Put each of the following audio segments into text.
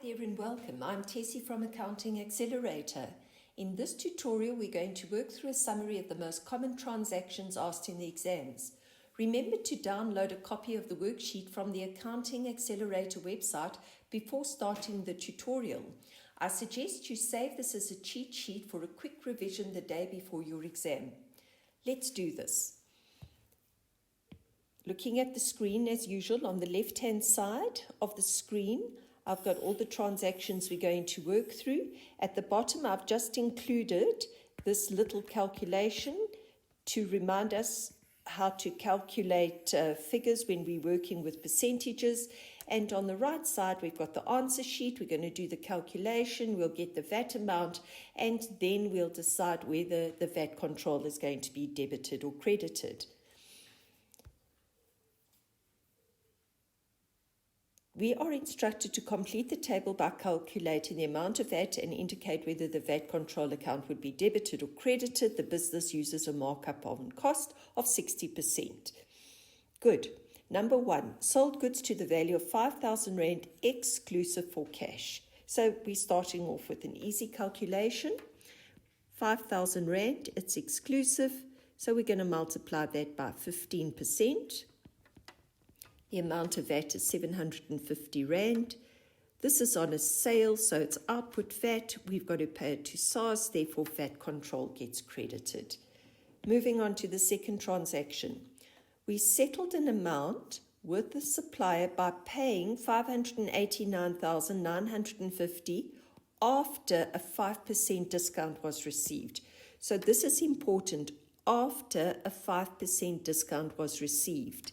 there and welcome. I'm Tessie from Accounting Accelerator. In this tutorial, we're going to work through a summary of the most common transactions asked in the exams. Remember to download a copy of the worksheet from the Accounting Accelerator website before starting the tutorial. I suggest you save this as a cheat sheet for a quick revision the day before your exam. Let's do this. Looking at the screen as usual, on the left-hand side of the screen, I've got all the transactions we're going to work through. At the bottom, I've just included this little calculation to remind us how to calculate figures when we're working with percentages. And on the right side, we've got the answer sheet. We're going to do the calculation. We'll get the VAT amount, and then we'll decide whether the VAT control is going to be debited or credited. We are instructed to complete the table by calculating the amount of VAT and indicate whether the VAT control account would be debited or credited. The business uses a markup on cost of 60%. Good. Number 1, sold goods to the value of 5,000 Rand exclusive for cash. So we're starting off with an easy calculation. 5,000 Rand, it's exclusive. So we're going to multiply that by 15%. The amount of VAT is 750 Rand. This is on a sale, so it's output VAT. We've got to pay it to SARS, therefore VAT control gets credited. Moving on to the second transaction. We settled an amount with the supplier by paying 589,950 after a 5% discount was received. So this is important, after a 5% discount was received.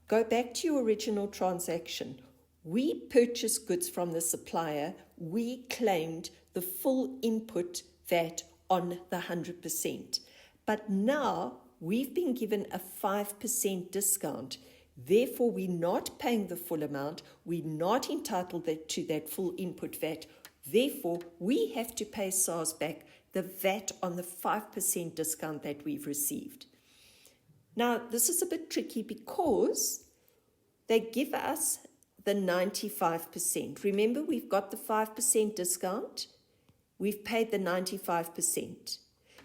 Go back to your original transaction. We purchased goods from the supplier. We claimed the full input VAT on the 100%. But now we've been given a 5% discount. Therefore, we're not paying the full amount. We're not entitled to that full input VAT. Therefore, we have to pay SARS back the VAT on the 5% discount that we've received. Now, this is a bit tricky because they give us the 95%. Remember, we've got the 5% discount. We've paid the 95%.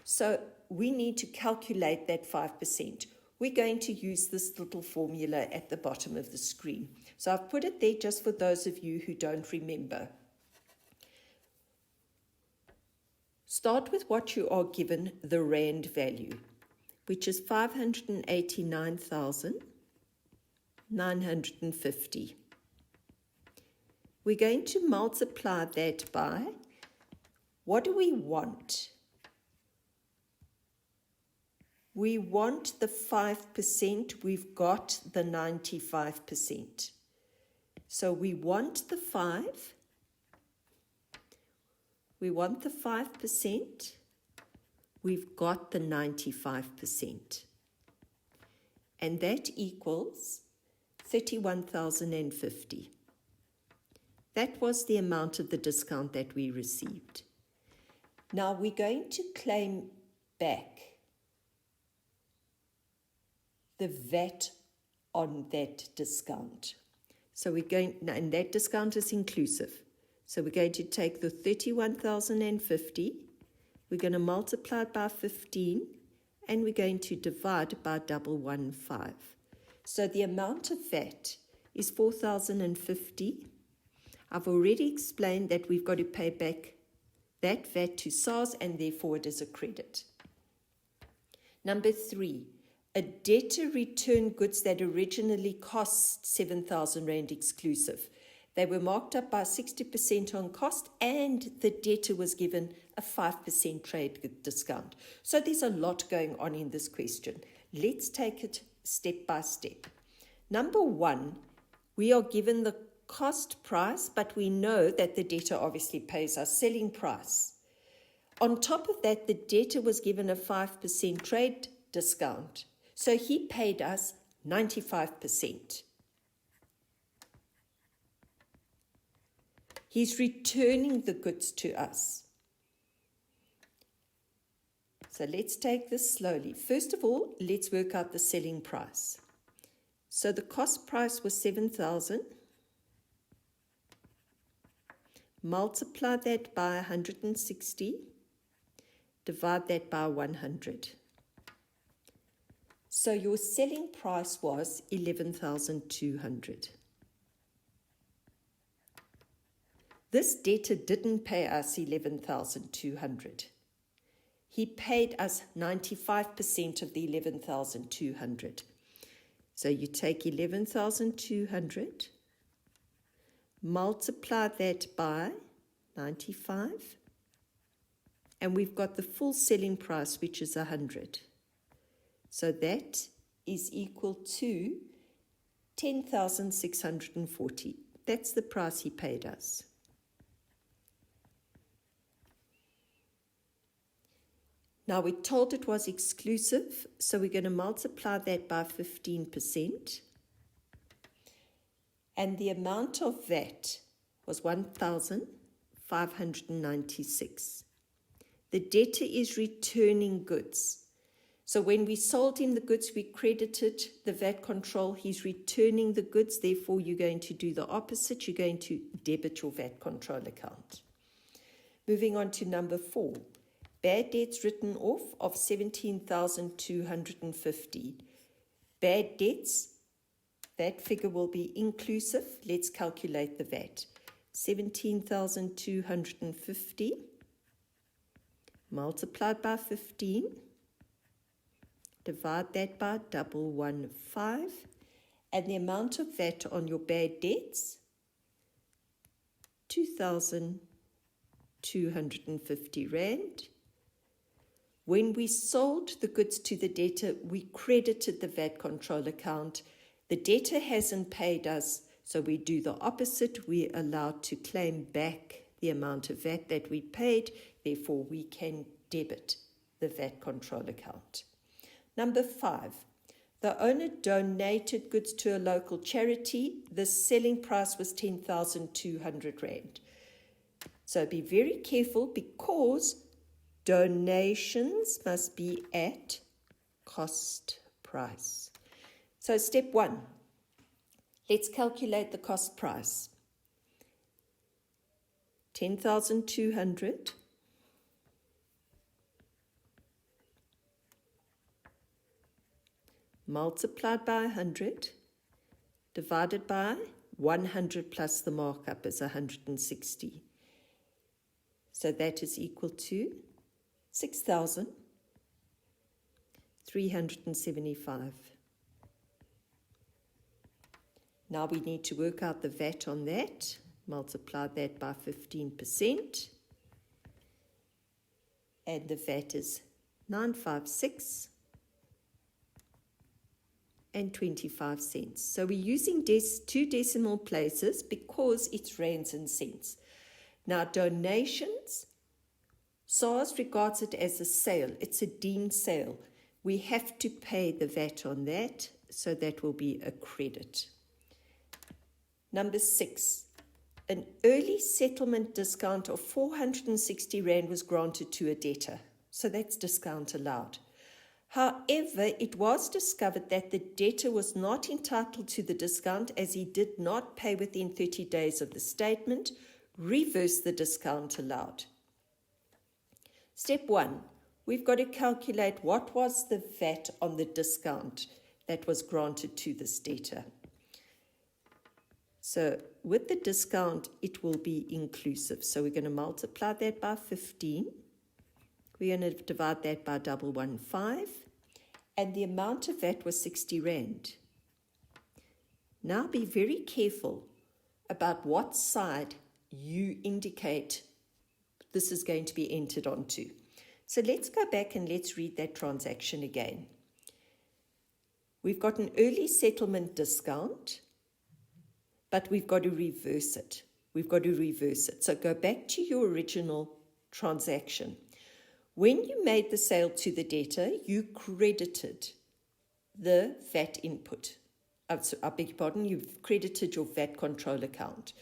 So we need to calculate that 5%. We're going to use this little formula at the bottom of the screen. So I've put it there just for those of you who don't remember. Start with what you are given, the Rand value, which is 589,950. We're going to multiply that by, what do we want? We want the 5%, we've got the 95%. So we want the 5%, we've got the 95%. And that equals 31,050. That was the amount of the discount that we received. Now we're going to claim back the VAT on that discount. So we're going, and that discount is inclusive. So we're going to take the 31,050, we're going to multiply it by 15, and we're going to divide by 115. So the amount of VAT is 4,050. I've already explained that we've got to pay back that VAT to SARS, and therefore it is a credit. Number 3, a debtor returned goods that originally cost 7,000 Rand exclusive. They were marked up by 60% on cost, and the debtor was given a 5% trade discount. So there's a lot going on in this question. Let's take it step by step. Number 1, we are given the cost price, but we know that the debtor obviously pays our selling price. On top of that, the debtor was given a 5% trade discount. So he paid us 95%. He's returning the goods to us. So let's take this slowly. First of all, let's work out the selling price. So the cost price was 7,000. multiply that by 160, divide that by 100. So your selling price was 11,200. This debtor didn't pay us 11,200. He paid us 95% of the 11,200. So you take 11,200, multiply that by 95, and we've got the full selling price, which is 100. So that is equal to 10,640. That's the price he paid us. Now we're told it was exclusive, so we're going to multiply that by 15%. And the amount of VAT was 1,596. The debtor is returning goods. So when we sold him the goods, we credited the VAT control. He's returning the goods. Therefore, you're going to do the opposite. You're going to debit your VAT control account. Moving on to number 4. Bad debts written off of 17,250. Bad debts, that figure will be inclusive. Let's calculate the VAT. 17,250 multiplied by 15. Divide that by 115. And the amount of VAT on your bad debts, 2,250 Rand. When we sold the goods to the debtor, we credited the VAT control account. The debtor hasn't paid us, so we do the opposite. We're allowed to claim back the amount of VAT that we paid. Therefore, we can debit the VAT control account. Number 5, the owner donated goods to a local charity. The selling price was 10,200 Rand. So be very careful, because donations must be at cost price. So step 1, let's calculate the cost price. 10,200 multiplied by 100 divided by 100 plus the markup is 160. So that is equal to 6,375. Now we need to work out the VAT on that. Multiply that by 15%. And the VAT is 956 and 25 cents. So we're using 2 decimal places because it's rands and cents. Now donations, SARS regards it as a sale. It's a deemed sale. We have to pay the VAT on that, so that will be a credit. Number 6, an early settlement discount of 460 Rand was granted to a debtor. So that's discount allowed. However, it was discovered that the debtor was not entitled to the discount as he did not pay within 30 days of the statement. Reverse the discount allowed. Step 1, we've got to calculate what was the VAT on the discount that was granted to this debtor. So with the discount, it will be inclusive. So we're going to multiply that by 15. We're going to divide that by 115. And the amount of VAT was 60 Rand. Now be very careful about what side you indicate this is going to be entered onto. So let's go back and let's read that transaction again. We've got an early settlement discount, but we've got to reverse it. So go back to your original transaction. When you made the sale to the debtor, you credited the VAT input. I beg your pardon, you've credited your VAT control account.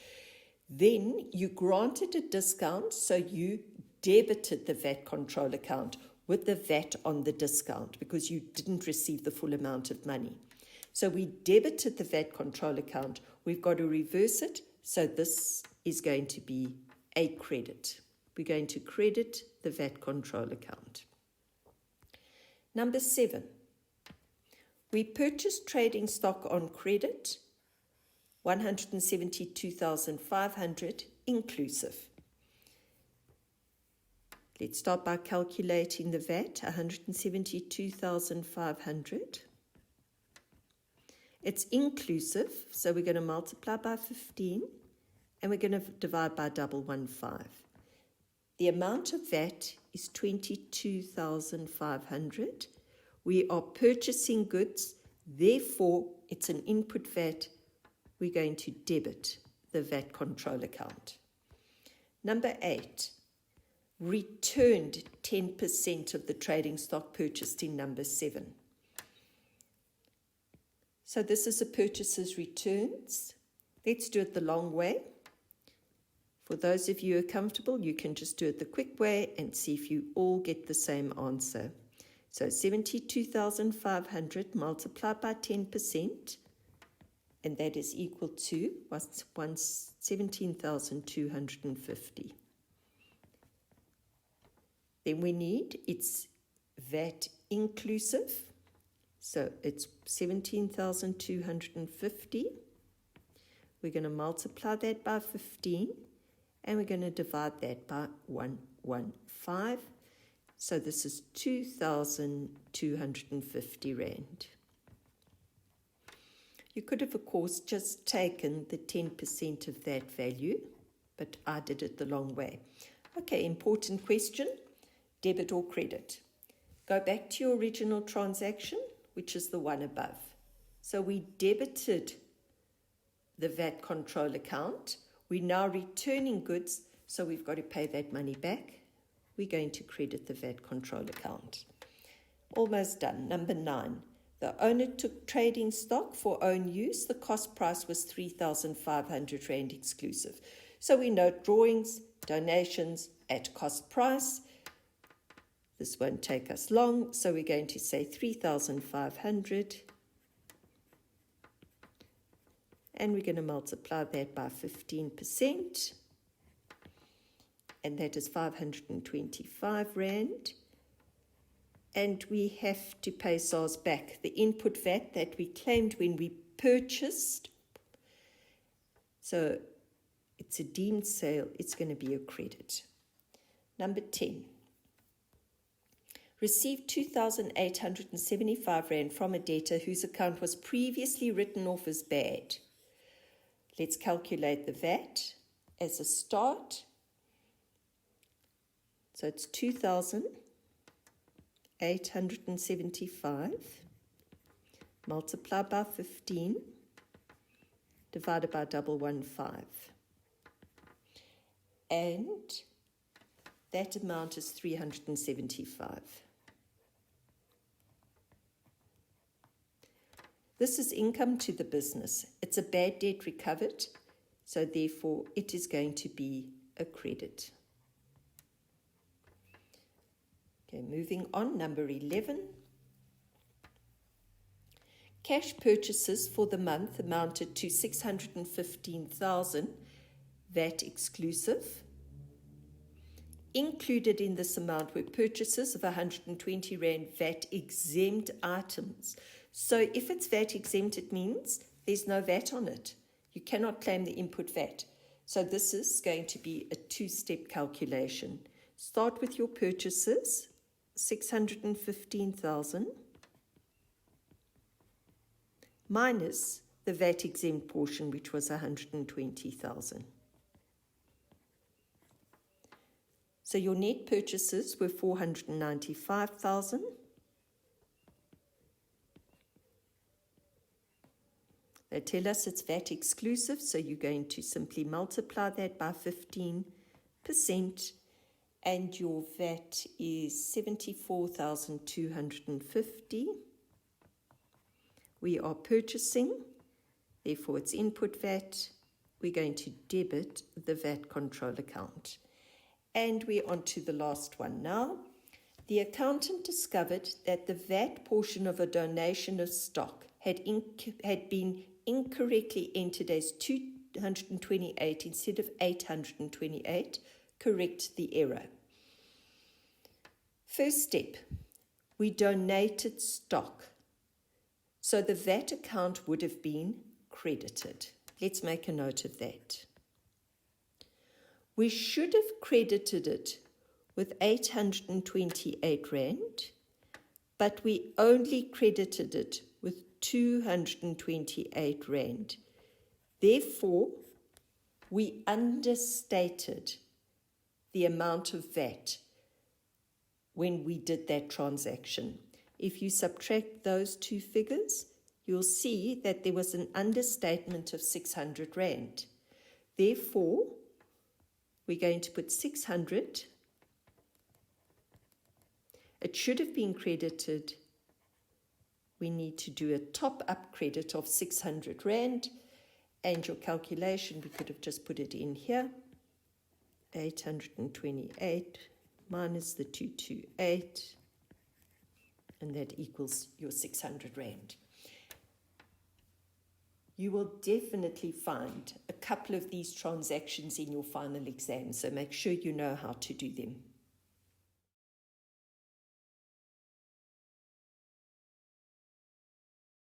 Then you granted a discount, so you debited the VAT control account with the VAT on the discount because you didn't receive the full amount of money. So we debited the VAT control account. We've got to reverse it, so this is going to be a credit. We're going to credit the VAT control account. Number 7, we purchased trading stock on credit, 172,500 inclusive. Let's start by calculating the VAT, 172,500. It's inclusive, so we're going to multiply by 15, and we're going to divide by 115. The amount of VAT is 22,500. We are purchasing goods, therefore it's an input VAT. We're going to debit the VAT control account. Number 8, returned 10% of the trading stock purchased in number 7. So this is a purchaser's returns. Let's do it the long way. For those of you who are comfortable, you can just do it the quick way and see if you all get the same answer. So 72,500 multiplied by 10%, and that is equal to 17,250. Then we need its VAT inclusive. So it's 17,250. We're going to multiply that by 15, and we're going to divide that by 115. So this is 2,250 Rand. You could have, of course, just taken the 10% of that value, but I did it the long way. Okay, important question, debit or credit? Go back to your original transaction, which is the one above. So we debited the VAT control account. We're now returning goods, so we've got to pay that money back. We're going to credit the VAT control account. Almost done. Number 9. The owner took trading stock for own use. The cost price was 3,500 Rand exclusive. So we note drawings, donations at cost price. This won't take us long, so we're going to say 3,500. And we're going to multiply that by 15%. And that is 525 Rand. And we have to pay SARS back the input VAT that we claimed when we purchased. So it's a deemed sale. It's going to be a credit. Number 10. Received 2,875 Rand from a debtor whose account was previously written off as bad. Let's calculate the VAT as a start. So it's 2,875 multiplied by 15 divided by 115. And that amount is 375. This is income to the business. It's a bad debt recovered, so therefore it is going to be a credit. Okay, moving on, number 11. Cash purchases for the month amounted to 615,000, VAT exclusive. Included in this amount were purchases of 120 Rand VAT exempt items. So if it's VAT exempt, it means there's no VAT on it. You cannot claim the input VAT. So this is going to be a two-step calculation. Start with your purchases, 615,000, minus the VAT exempt portion, which was 120,000. So your net purchases were 495,000. They tell us it's VAT exclusive, so you're going to simply multiply that by 15%, and your VAT is 74,250. We are purchasing, therefore it's input VAT. We're going to debit the VAT control account. And we're on to the last one now. The accountant discovered that the VAT portion of a donation of stock had been incorrectly entered as 2 728 instead of 828. Correct the error. First step, we donated stock. So the VAT account would have been credited. Let's make a note of that. We should have credited it with 828 Rand, but we only credited it with 228 Rand. Therefore, we understated the amount of VAT when we did that transaction. If you subtract those two figures, you'll see that there was an understatement of 600 Rand. Therefore, we're going to put 600. It should have been credited. We need to do a top-up credit of 600 Rand. And your calculation, we could have just put it in here. 828 minus the 228. And that equals your 600 Rand. You will definitely find a couple of these transactions in your final exam, so make sure you know how to do them.